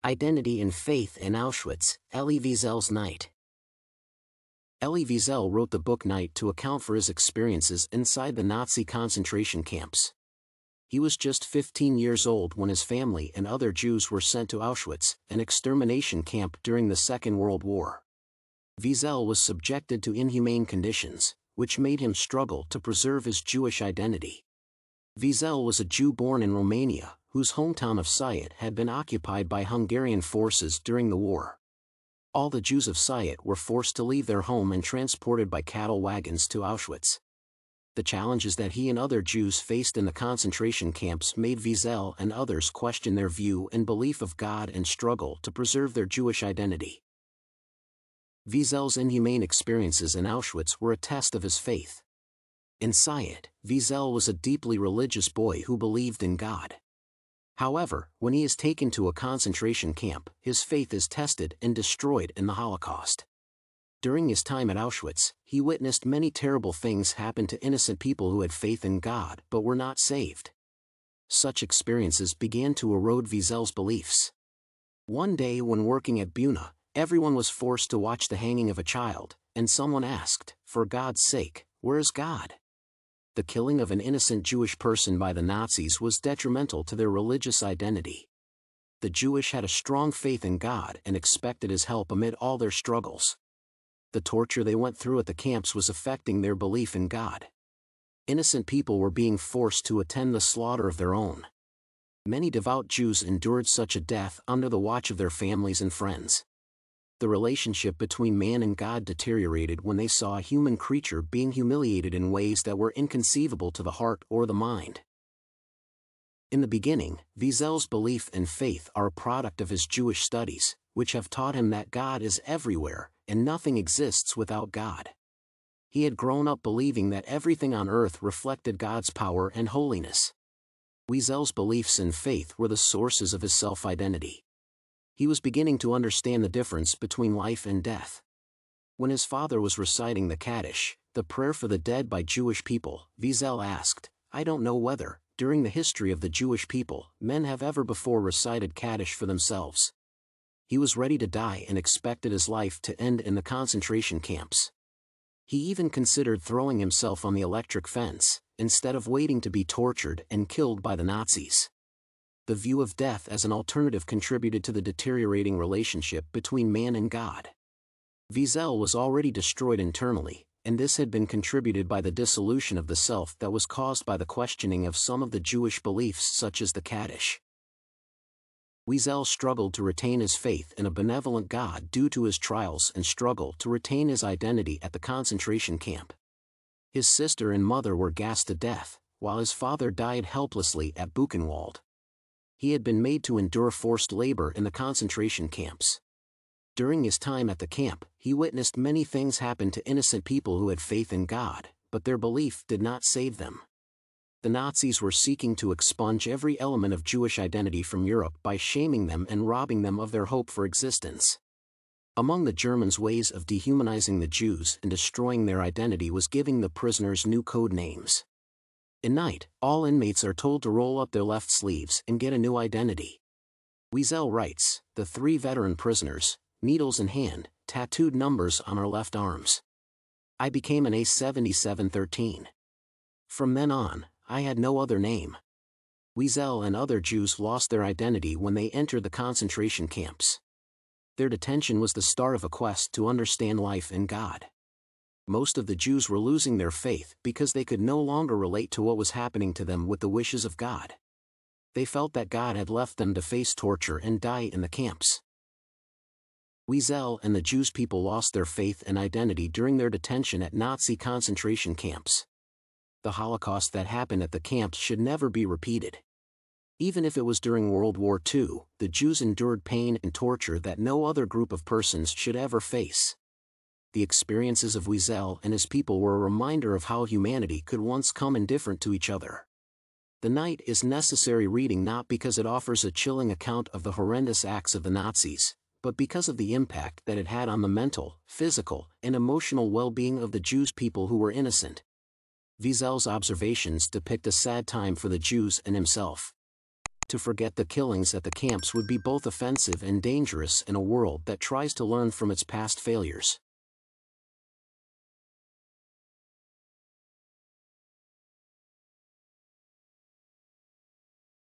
Identity and Faith in Auschwitz, Elie Wiesel's Night. Elie Wiesel wrote the book Night to account for his experiences inside the Nazi concentration camps. He was just 15 years old when his family and other Jews were sent to Auschwitz, an extermination camp during the Second World War. Wiesel was subjected to inhumane conditions, which made him struggle to preserve his Jewish identity. Wiesel was a Jew born in Romania, whose hometown of Sayet had been occupied by Hungarian forces during the war. All the Jews of Sayet were forced to leave their home and transported by cattle wagons to Auschwitz. The challenges that he and other Jews faced in the concentration camps made Wiesel and others question their view and belief of God and struggle to preserve their Jewish identity. Wiesel's inhumane experiences in Auschwitz were a test of his faith. In Sayet, Wiesel was a deeply religious boy who believed in God. However, when he is taken to a concentration camp, his faith is tested and destroyed in the Holocaust. During his time at Auschwitz, he witnessed many terrible things happen to innocent people who had faith in God but were not saved. Such experiences began to erode Wiesel's beliefs. One day when working at Buna, everyone was forced to watch the hanging of a child, and someone asked, "For God's sake, where is God?" The killing of an innocent Jewish person by the Nazis was detrimental to their religious identity. The Jewish had a strong faith in God and expected His help amid all their struggles. The torture they went through at the camps was affecting their belief in God. Innocent people were being forced to attend the slaughter of their own. Many devout Jews endured such a death under the watch of their families and friends. The relationship between man and God deteriorated when they saw a human creature being humiliated in ways that were inconceivable to the heart or the mind. In the beginning, Wiesel's belief and faith are a product of his Jewish studies, which have taught him that God is everywhere, and nothing exists without God. He had grown up believing that everything on earth reflected God's power and holiness. Wiesel's beliefs and faith were the sources of his self-identity. He was beginning to understand the difference between life and death. When his father was reciting the Kaddish, the prayer for the dead by Jewish people, Wiesel asked, "I don't know whether, during the history of the Jewish people, men have ever before recited Kaddish for themselves." He was ready to die and expected his life to end in the concentration camps. He even considered throwing himself on the electric fence, instead of waiting to be tortured and killed by the Nazis. The view of death as an alternative contributed to the deteriorating relationship between man and God. Wiesel was already destroyed internally, and this had been contributed by the dissolution of the self that was caused by the questioning of some of the Jewish beliefs such as the Kaddish. Wiesel struggled to retain his faith in a benevolent God due to his trials and struggle to retain his identity at the concentration camp. His sister and mother were gassed to death, while his father died helplessly at Buchenwald. He had been made to endure forced labor in the concentration camps. During his time at the camp, he witnessed many things happen to innocent people who had faith in God, but their belief did not save them. The Nazis were seeking to expunge every element of Jewish identity from Europe by shaming them and robbing them of their hope for existence. Among the Germans' ways of dehumanizing the Jews and destroying their identity was giving the prisoners new code names. In Night, all inmates are told to roll up their left sleeves and get a new identity. Wiesel writes, "The 3 veteran prisoners, needles in hand, tattooed numbers on our left arms. I became an A7713. From then on, I had no other name." Wiesel and other Jews lost their identity when they entered the concentration camps. Their detention was the start of a quest to understand life in God. Most of the Jews were losing their faith because they could no longer relate to what was happening to them with the wishes of God. They felt that God had left them to face torture and die in the camps. Wiesel and the Jewish people lost their faith and identity during their detention at Nazi concentration camps. The Holocaust that happened at the camps should never be repeated. Even if it was during World War II, the Jews endured pain and torture that no other group of persons should ever face. The experiences of Wiesel and his people were a reminder of how humanity could once come indifferent to each other. The Night is necessary reading not because it offers a chilling account of the horrendous acts of the Nazis, but because of the impact that it had on the mental, physical, and emotional well-being of the Jewish people who were innocent. Wiesel's observations depict a sad time for the Jews and himself. To forget the killings at the camps would be both offensive and dangerous in a world that tries to learn from its past failures.